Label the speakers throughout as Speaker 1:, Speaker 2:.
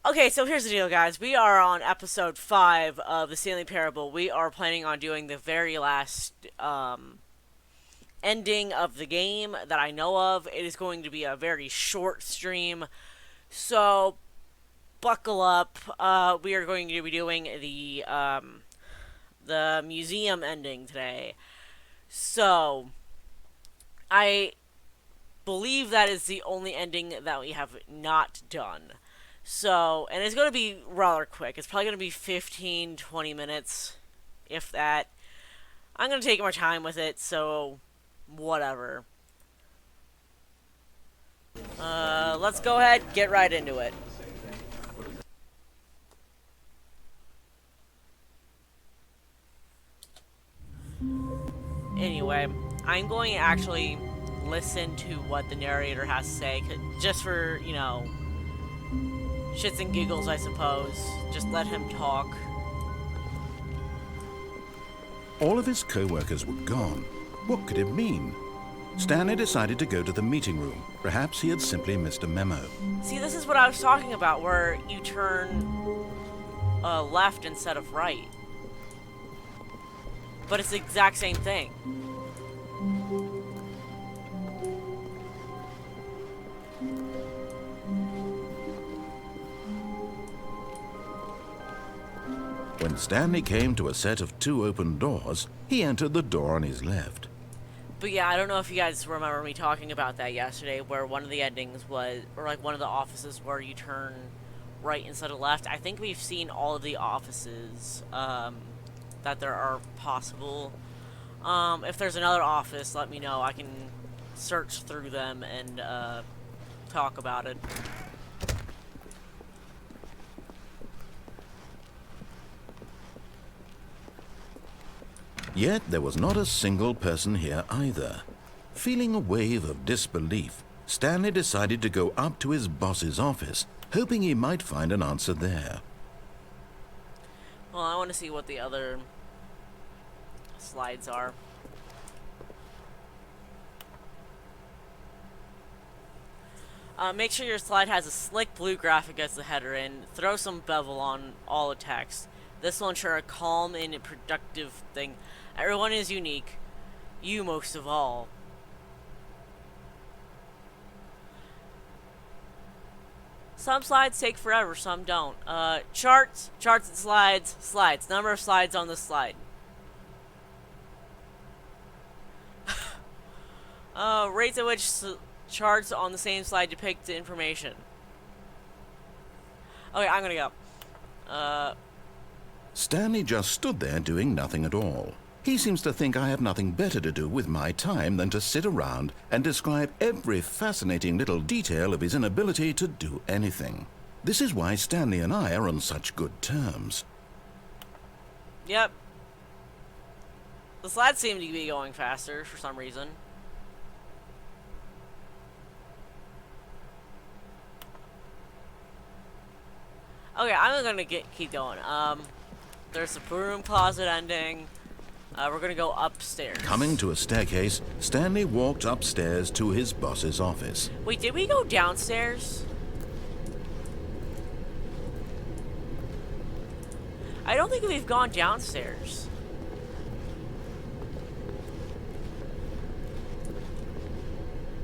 Speaker 1: Okay, so here's the deal, guys. We are on episode 5 of the Stanley Parable. We are planning on doing the very last ending of the game that I know of. It is going to be a very short stream, so buckle up. We are going to be doing the museum ending today. So, I believe that is the only ending that we have not done. So, and it's going to be rather quick. It's probably going to be 15, 20 minutes, if that. I'm going to take my time with it, so whatever. Let's go ahead, get right into it. Anyway, I'm going to actually listen to what the narrator has to say, just for, shits and giggles, I suppose. Just let him talk.
Speaker 2: All of his co-workers were gone. What could it mean? Stanley decided to go to the meeting room. Perhaps he had simply missed a memo.
Speaker 1: See, this is what I was talking about, where you turn left instead of right. But it's the exact same thing.
Speaker 2: When Stanley came to a set of 2 open doors, he entered the door on his left.
Speaker 1: But yeah, I don't know if you guys remember me talking about that yesterday, where one of the endings was, or like one of the offices where you turn right instead of left. I think we've seen all of the offices that there are possible. If there's another office, let me know. I can search through them and talk about it.
Speaker 2: Yet there was not a single person here either. Feeling a wave of disbelief, Stanley decided to go up to his boss's office, hoping he might find an answer there.
Speaker 1: Well, I want to see what the other slides are. Make sure your slide has a slick blue graphic as the header and throw some bevel on all the text. This will ensure a calm and productive thing. Everyone is unique. You most of all. Some slides take forever, some don't. Charts and slides. Number of slides on the slide. Rates at which charts on the same slide depict the information. Okay, I'm gonna go.
Speaker 2: Stanley just stood there doing nothing at all. He seems to think I have nothing better to do with my time than to sit around and describe every fascinating little detail of his inability to do anything. This is why Stanley and I are on such good terms.
Speaker 1: Yep. The slides seem to be going faster for some reason. Okay, I'm gonna keep going. There's the broom closet ending. We're gonna go upstairs.
Speaker 2: Coming to a staircase, Stanley walked upstairs to his boss's office.
Speaker 1: Wait, did we go downstairs? I don't think we've gone downstairs.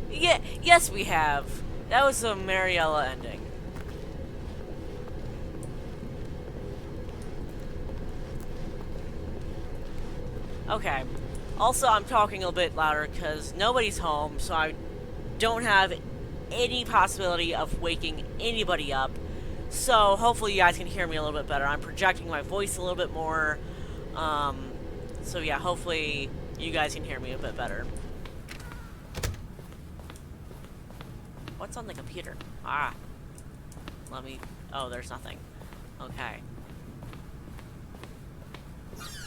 Speaker 1: Yeah, yes we have. That was the Mariella ending. Okay. Also, I'm talking a little bit louder because nobody's home, so I don't have any possibility of waking anybody up. So, hopefully you guys can hear me a little bit better. I'm projecting my voice a little bit more. So yeah, hopefully you guys can hear me a bit better. What's on the computer? Ah. Let me... Oh, there's nothing. Okay.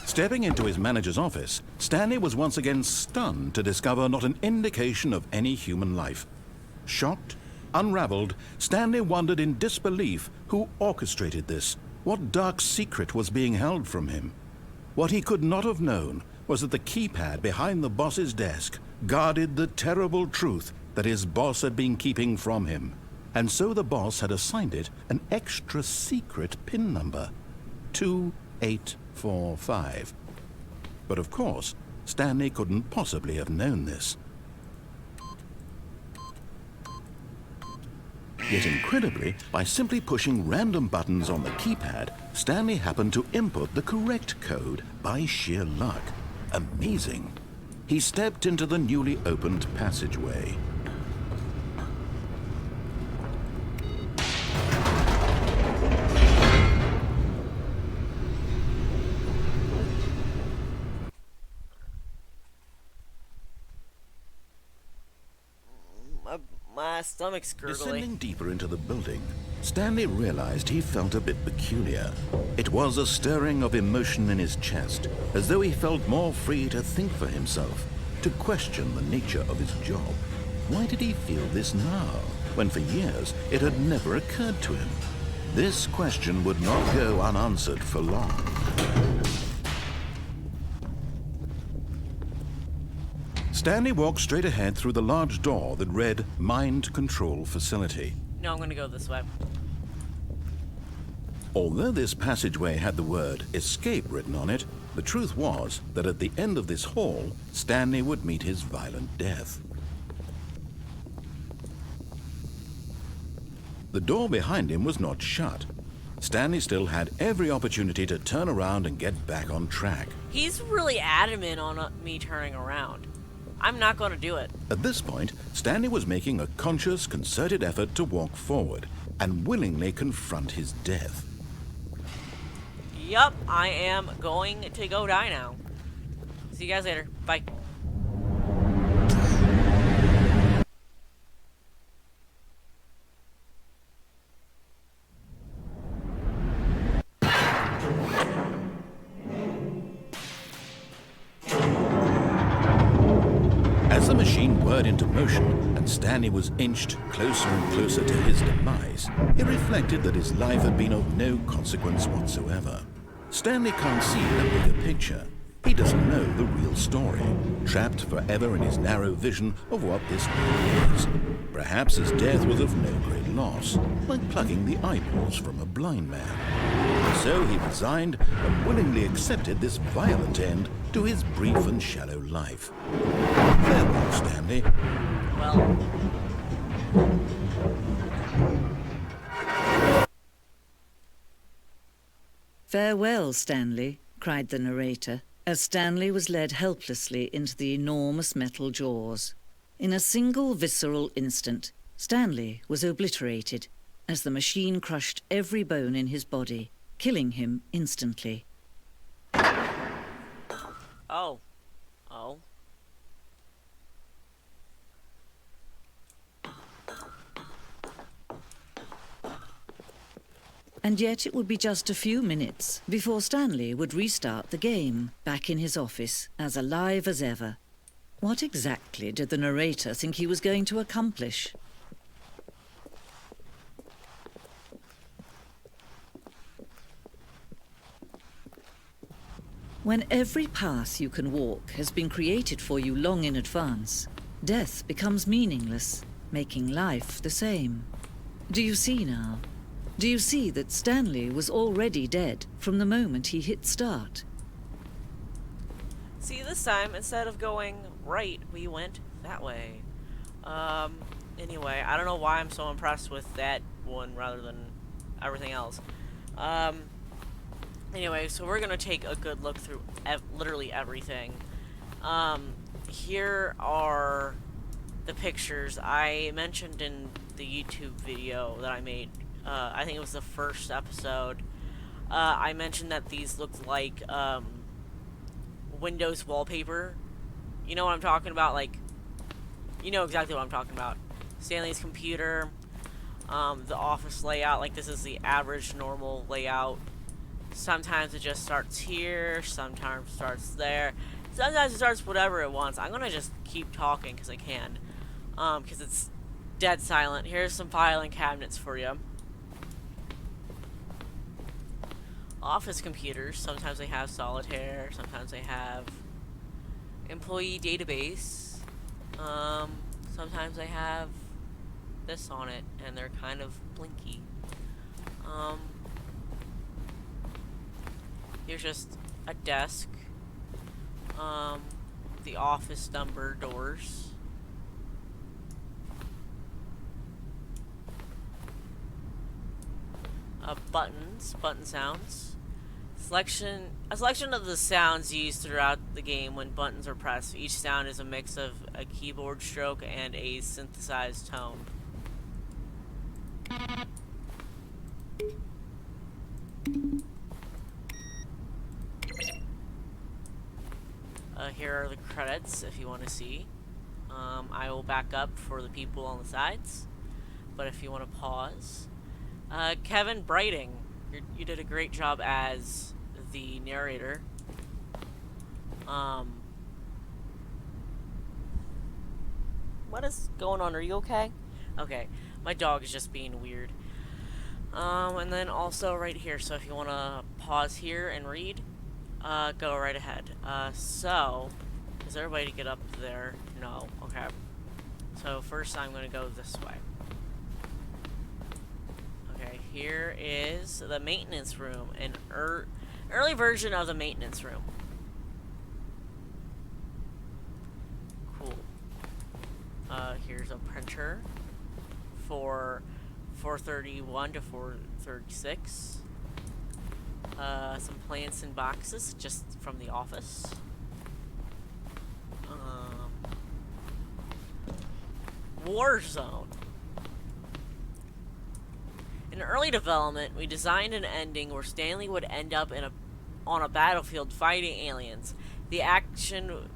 Speaker 2: Stepping into his manager's office, Stanley was once again stunned to discover not an indication of any human life. Shocked, unraveled, Stanley wondered in disbelief who orchestrated this, what dark secret was being held from him. What he could not have known was that the keypad behind the boss's desk guarded the terrible truth that his boss had been keeping from him. and so the boss had assigned it an extra secret PIN number, 2845. But of course, Stanley couldn't possibly have known this. Yet incredibly, by simply pushing random buttons on the keypad, Stanley happened to input the correct code by sheer luck. Amazing. He stepped into the newly opened passageway.
Speaker 1: My stomach's gurgling.
Speaker 2: Descending deeper into the building, Stanley realized he felt a bit peculiar. It was a stirring of emotion in his chest, as though he felt more free to think for himself, to question the nature of his job. Why did he feel this now, when for years it had never occurred to him? This question would not go unanswered for long. Stanley walked straight ahead through the large door that read Mind Control Facility.
Speaker 1: No, I'm gonna go this way.
Speaker 2: Although this passageway had the word Escape written on it, the truth was that at the end of this hall, Stanley would meet his violent death. The door behind him was not shut. Stanley still had every opportunity to turn around and get back on track.
Speaker 1: He's really adamant on me turning around. I'm not going to do it.
Speaker 2: At this point, Stanley was making a conscious, concerted effort to walk forward and willingly confront his death.
Speaker 1: Yup, I am going to go die now. See you guys later. Bye.
Speaker 2: As the machine whirred into motion and Stanley was inched closer and closer to his demise, he reflected that his life had been of no consequence whatsoever. Stanley can't see the bigger picture. He doesn't know the real story, trapped forever in his narrow vision of what this world is. Perhaps his death was of no great loss, like plucking the eyeballs from a blind man. So he resigned and willingly accepted this violent end to his brief and shallow life. Farewell, Stanley.
Speaker 1: Well.
Speaker 3: "Farewell, Stanley," cried the narrator, as Stanley was led helplessly into the enormous metal jaws. In a single visceral instant, Stanley was obliterated as the machine crushed every bone in his body, killing him instantly.
Speaker 1: Oh. Oh.
Speaker 3: And yet it would be just a few minutes before Stanley would restart the game, back in his office, as alive as ever. What exactly did the narrator think he was going to accomplish? When every path you can walk has been created for you long in advance, death becomes meaningless, making life the same. Do you see now? Do you see that Stanley was already dead from the moment he hit start?
Speaker 1: See, this time, instead of going right, we went that way. Anyway, I don't know why I'm so impressed with that one rather than everything else. Anyway, so we're gonna take a good look through literally everything. Here are the pictures I mentioned in the YouTube video that I made. I think it was the first episode. I mentioned that these looked like Windows wallpaper. You know what I'm talking about? Like, you know exactly what I'm talking about. Stanley's computer, the office layout. Like, this is the average normal layout. Sometimes it just starts here, sometimes it starts there. Sometimes it starts whatever it wants. I'm gonna just keep talking because I can. Because it's dead silent. Here's some filing cabinets for you. Office computers. Sometimes they have solitaire. Sometimes they have employee database. Sometimes they have this on it, and they're kind of blinky. Here's just a desk. The office number doors. Buttons, button sounds. A selection of the sounds used throughout the game when buttons are pressed. Each sound is a mix of a keyboard stroke and a synthesized tone. Here are the credits if you want to see. I will back up for the people on the sides, but if you want to pause. Kevin Brighting, you did a great job as the narrator. What is going on? Are you okay? Okay, my dog is just being weird. And then also right here, so if you want to pause here and read, go right ahead. So, is there a way to get up there? No. Okay. So first I'm going to go this way. Okay, here is the maintenance room, an early version of the maintenance room. Cool. Here's a printer for 431 to 436. Some plants in boxes just from the office. Warzone. In early development, we designed an ending where Stanley would end up on a battlefield fighting aliens. The action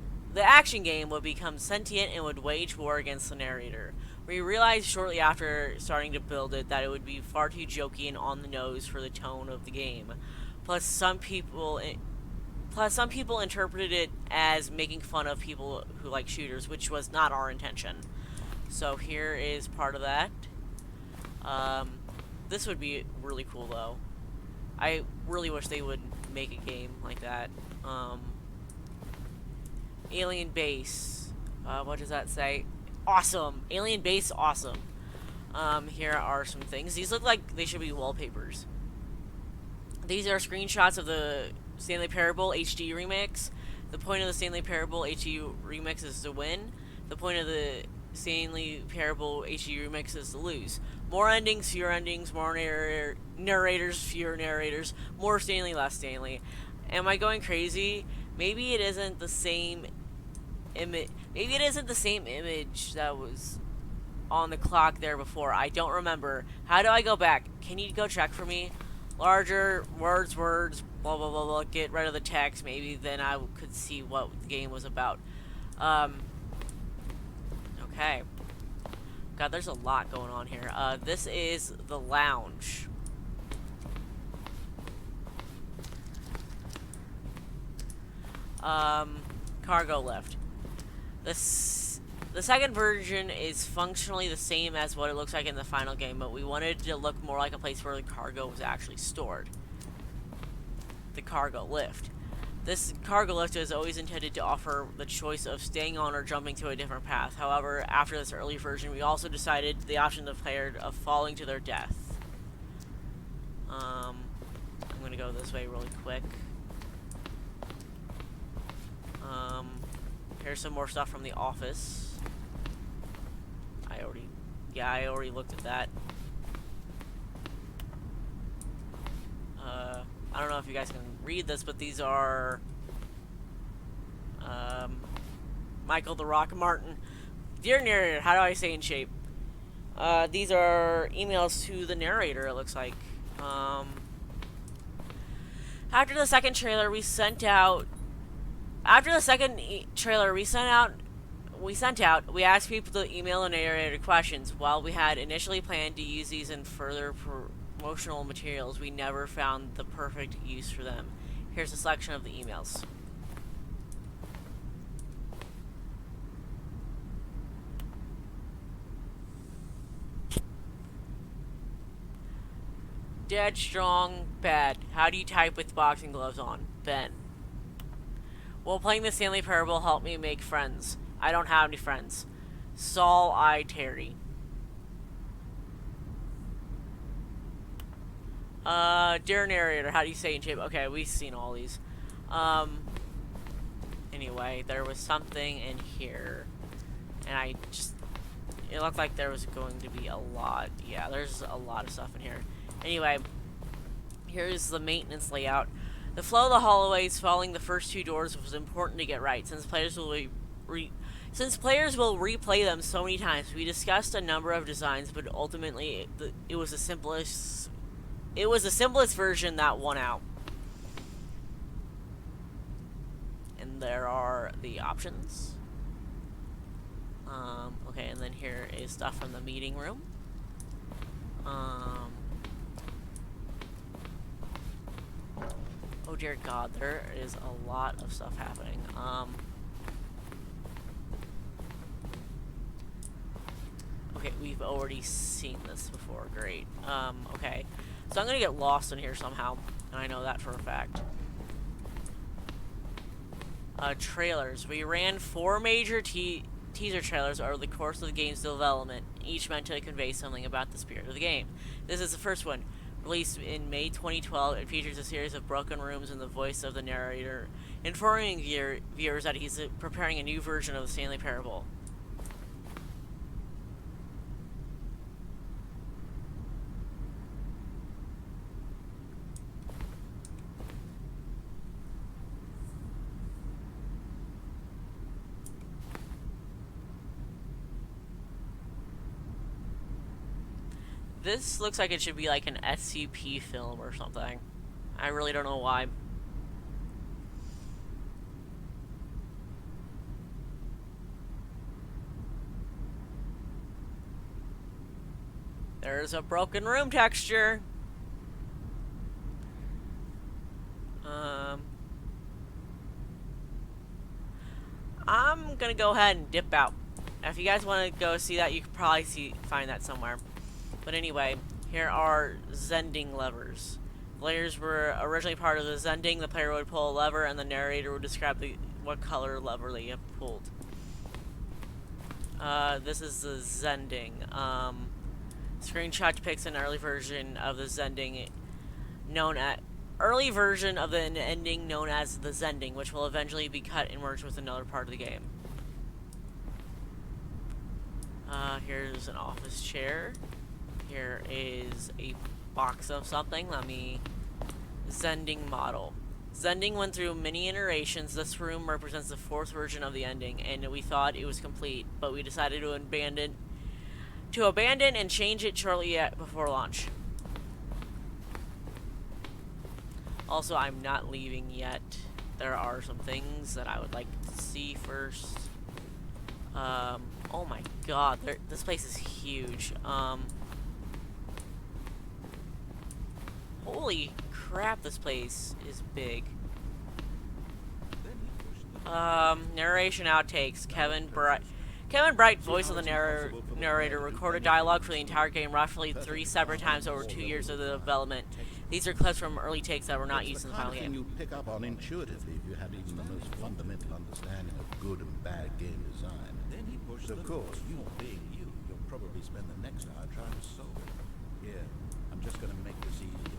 Speaker 1: game would become sentient and would wage war against the narrator. We realized shortly after starting to build it that it would be far too jokey and on the nose for the tone of the game. Plus, some people interpreted it as making fun of people who like shooters, which was not our intention. So here is part of that. This would be really cool, though. I really wish they would make a game like that. Alien base. What does that say? Awesome. Alien base, awesome. Here are some things. These look like they should be wallpapers. These are screenshots of the Stanley Parable HD remix. The point of the Stanley Parable HD remix is to win. The point of the Stanley Parable HD remix is to lose. More endings, fewer endings, more narrators, fewer narrators, more Stanley, less Stanley. Am I going crazy? Maybe it isn't the same image. Maybe it isn't the same image that was on the clock there before. I don't remember. How do I go back? Can you go check for me? Larger words, blah blah blah blah. Get rid of the text. Maybe then I could see what the game was about. Okay. God, there's a lot going on here. This is the lounge. Cargo lift. The second version is functionally the same as what it looks like in the final game, but we wanted it to look more like a place where the cargo was actually stored. The cargo lift. This cargo lift is always intended to offer the choice of staying on or jumping to a different path. However, after this early version, we also decided the option to the player of falling to their death. I'm going to go this way really quick. Here's some more stuff from the office. I already looked at that. I don't know if you guys can read this, but these are Michael the Rock Martin. Dear narrator, how do I say in shape? These are emails to the narrator, it looks like. After the second trailer we sent out, we asked people to email the narrator questions. While we had initially planned to use these in further promotional materials, we never found the perfect use for them. Here's a selection of the emails. Dead, strong, bad. How do you type with boxing gloves on? Ben. While playing the Stanley Parable helped me make friends. I don't have any friends. Saul I. Terry. Dear narrator, how do you say in shape? Okay, we've seen all these. Anyway, there was something in here, and it looked like there was going to be a lot. Yeah, there's a lot of stuff in here. Anyway, here's the maintenance layout. The flow of the hallways following the first two doors was important to get right, since players will replay them so many times. We discussed a number of designs, but ultimately it was the simplest version that won out. And there are the options. Okay, and then here is stuff from the meeting room. Oh dear God, there is a lot of stuff happening. Okay, we've already seen this before. Great. Okay. So I'm gonna get lost in here somehow, and I know that for a fact. Trailers. We ran 4 major teaser trailers over the course of the game's development, each meant to convey something about the spirit of the game. This is the first one. Released in May 2012, it features a series of broken rooms and the voice of the narrator, informing viewers that he's preparing a new version of the Stanley Parable. This looks like it should be like an SCP film or something. I really don't know why. There's a broken room texture. I'm gonna go ahead and dip out. If you guys want to go see that, you could probably find that somewhere. But anyway, here are Zending levers. Layers were originally part of the Zending. The player would pull a lever, and the narrator would describe what color lever they have pulled. This is the Zending. Screenshot depicts an early version of the Zending, early version of the ending known as the Zending, which will eventually be cut and merged with another part of the game. Here's an office chair. Here is a box of something. Zending model. Zending went through many iterations. This room represents the 4th version of the ending, and we thought it was complete, but we decided to abandon and change it shortly before launch. Also, I'm not leaving yet. There are some things that I would like to see first. Oh my God, this place is huge. Holy crap, this place is big. Narration outtakes. Kevin Bright, voice of the narrator, recorded dialogue for the entire game roughly 3 separate times over 2 years of the development. These are clips from early takes that were not used in the final game.
Speaker 2: You'd pick up on intuitively if you had even the most fundamental understanding of good and bad game design. Then he pushed of course, you being you'll probably spend the next hour trying to solve it. Yeah, I'm just going to make this easy.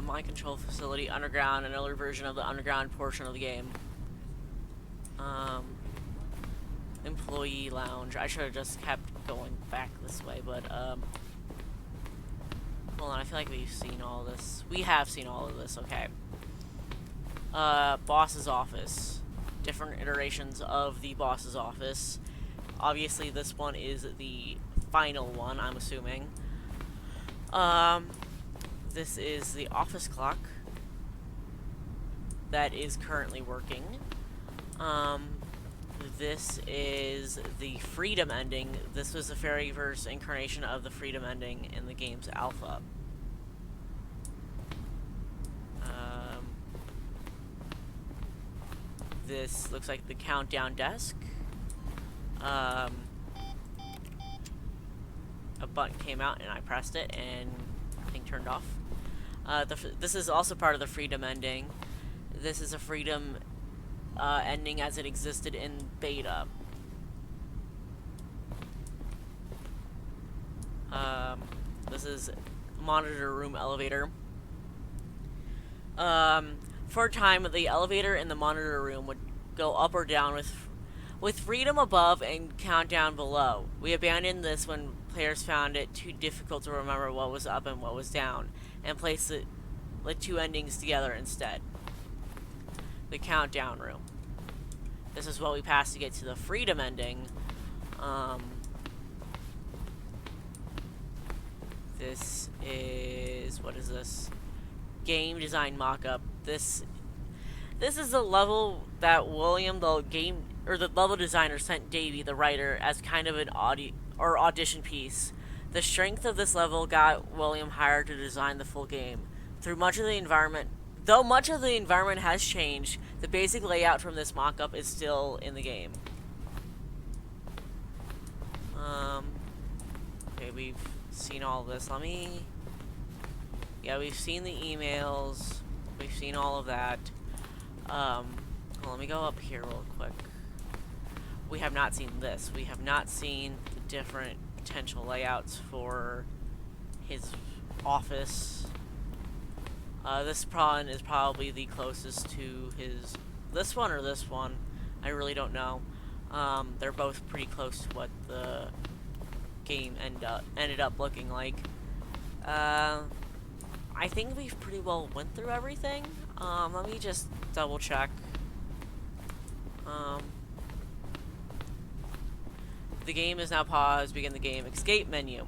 Speaker 1: My control facility, underground, an earlier version of the underground portion of the game. Employee lounge. I should have just kept going back this way, but, hold on, I feel like we've seen all this. We have seen all of this, okay. Boss's office. Different iterations of the boss's office. Obviously, this one is the final one, I'm assuming. This is the office clock that is currently working. This is the Freedom ending. This was the Fairyverse incarnation of the Freedom ending in the game's alpha. This looks like the countdown desk. A button came out and I pressed it and thing turned off. This is also part of the Freedom ending. This is a Freedom ending as it existed in beta. This is monitor room elevator. For a time, the elevator in the monitor room would go up or down with freedom above and countdown below. We abandoned this when players found it too difficult to remember what was up and what was down, and placed the two endings together instead. The countdown room. This is what we passed to get to the freedom ending. This is, what is this? Game design mock-up. This is the level that William, the level designer, sent Davey, the writer, as kind of an audition piece. The strength of this level got William hired to design the full game. Though much of the environment has changed, the basic layout from this mock-up is still in the game. Okay, we've seen all of this. Yeah, we've seen the emails. We've seen all of that. Well, let me go up here real quick. We have not seen this. We have not seen the different potential layouts for his office. This one is probably the closest to his... This one or this one? I really don't know. They're both pretty close to what the game ended up looking like. I think we've pretty well went through everything. Let me just double check. The game is now paused. Begin the game. Escape menu.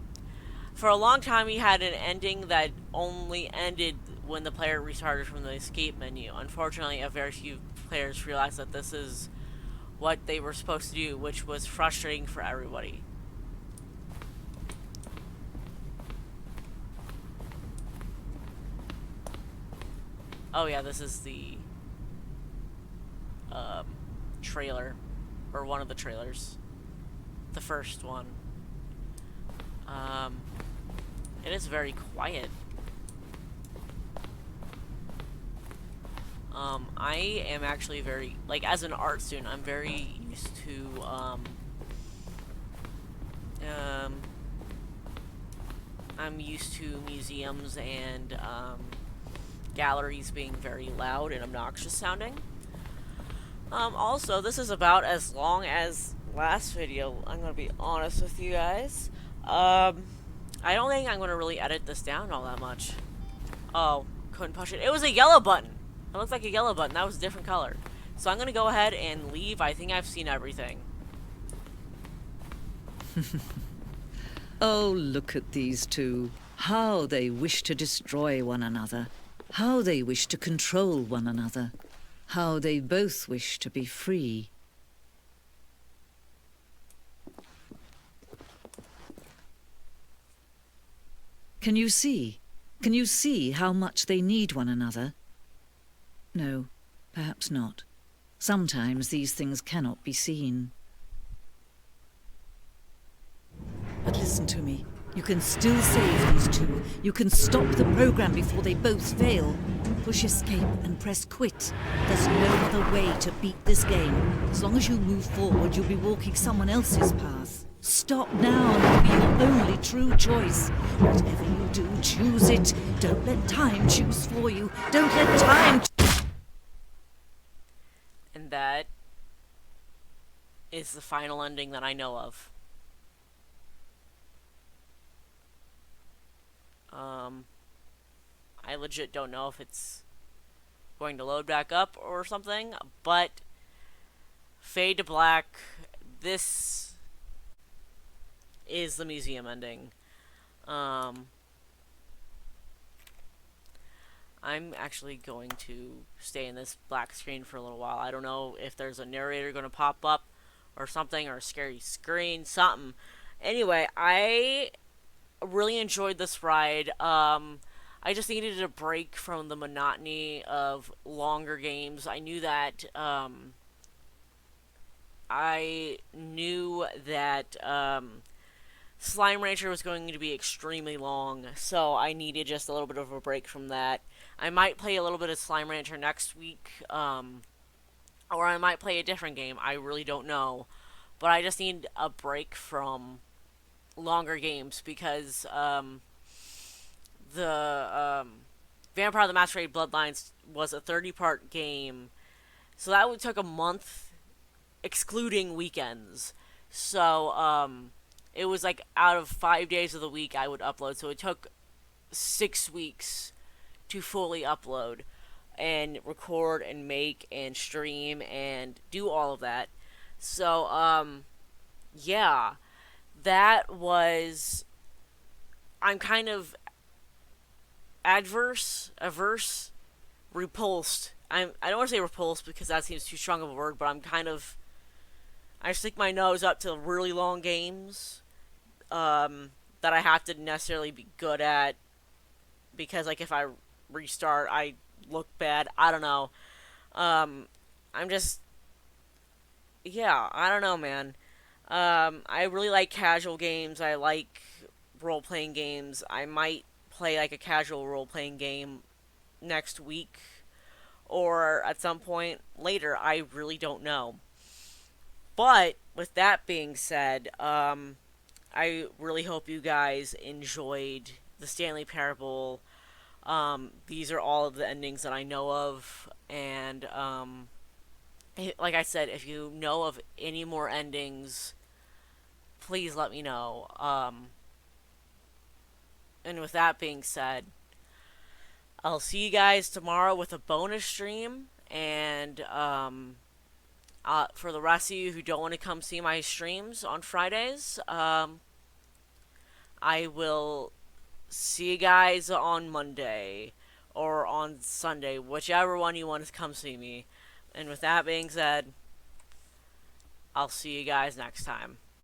Speaker 1: For a long time, we had an ending that only ended when the player restarted from the escape menu. Unfortunately, a very few players realized that this is what they were supposed to do, which was frustrating for everybody. Oh yeah, this is the trailer, or one of the trailers. The first one. It is very quiet. I am actually very, like, as an art student, I'm very used to, I'm used to museums and, galleries being very loud and obnoxious sounding. Also, this is about as long as last video, I'm gonna be honest with you guys. I don't think I'm gonna really edit this down all that much. Oh, couldn't push it. It was a yellow button. It looks like a yellow button. That was a different color. So I'm gonna go ahead and leave. I think I've seen everything.
Speaker 3: Oh, look at these two. How they wish to destroy one another. How they wish to control one another. How they both wish to be free. Can you see? Can you see how much they need one another? No, perhaps not. Sometimes these things cannot be seen. But listen to me. You can still save these two. You can stop the program before they both fail. Push escape and press quit. There's no other way to beat this game. As long as you move forward, you'll be walking someone else's path. Stop now and it'll be your only true choice. Whatever you do, choose it. Don't let time choose for you. Don't let time...
Speaker 1: And that is the final ending that I know of. I legit don't know if it's going to load back up or something, but fade to black. This is the museum ending. I'm actually going to stay in this black screen for a little while. I don't know if there's a narrator going to pop up or something, or a scary screen, something. Anyway, I really enjoyed this ride. I just needed a break from the monotony of longer games. I knew that Slime Rancher was going to be extremely long, so I needed just a little bit of a break from that. I might play a little bit of Slime Rancher next week, or I might play a different game. I really don't know. But I just need a break from longer games because the Vampire the Masquerade Bloodlines was a 30-part game, so that would took a month, excluding weekends. So it was like out of 5 days of the week I would upload. So it took 6 weeks to fully upload and record and make and stream and do all of that. So yeah, that was. I'm kind of averse, repulsed. I don't want to say repulsed because that seems too strong of a word, but I stick my nose up to really long games that I have to necessarily be good at because, like, if I restart, I look bad. I don't know. I'm just, yeah, I don't know, man. I really like casual games. I like role playing games. I might play like a casual role playing game next week or at some point later. I really don't know. But with that being said, I really hope you guys enjoyed the Stanley Parable. These are all of the endings that I know of, and like I said, if you know of any more endings, please let me know. And with that being said, I'll see you guys tomorrow with a bonus stream, and for the rest of you who don't want to come see my streams on Fridays, I will see you guys on Monday or on Sunday, whichever one you want to come see me. And with that being said, I'll see you guys next time.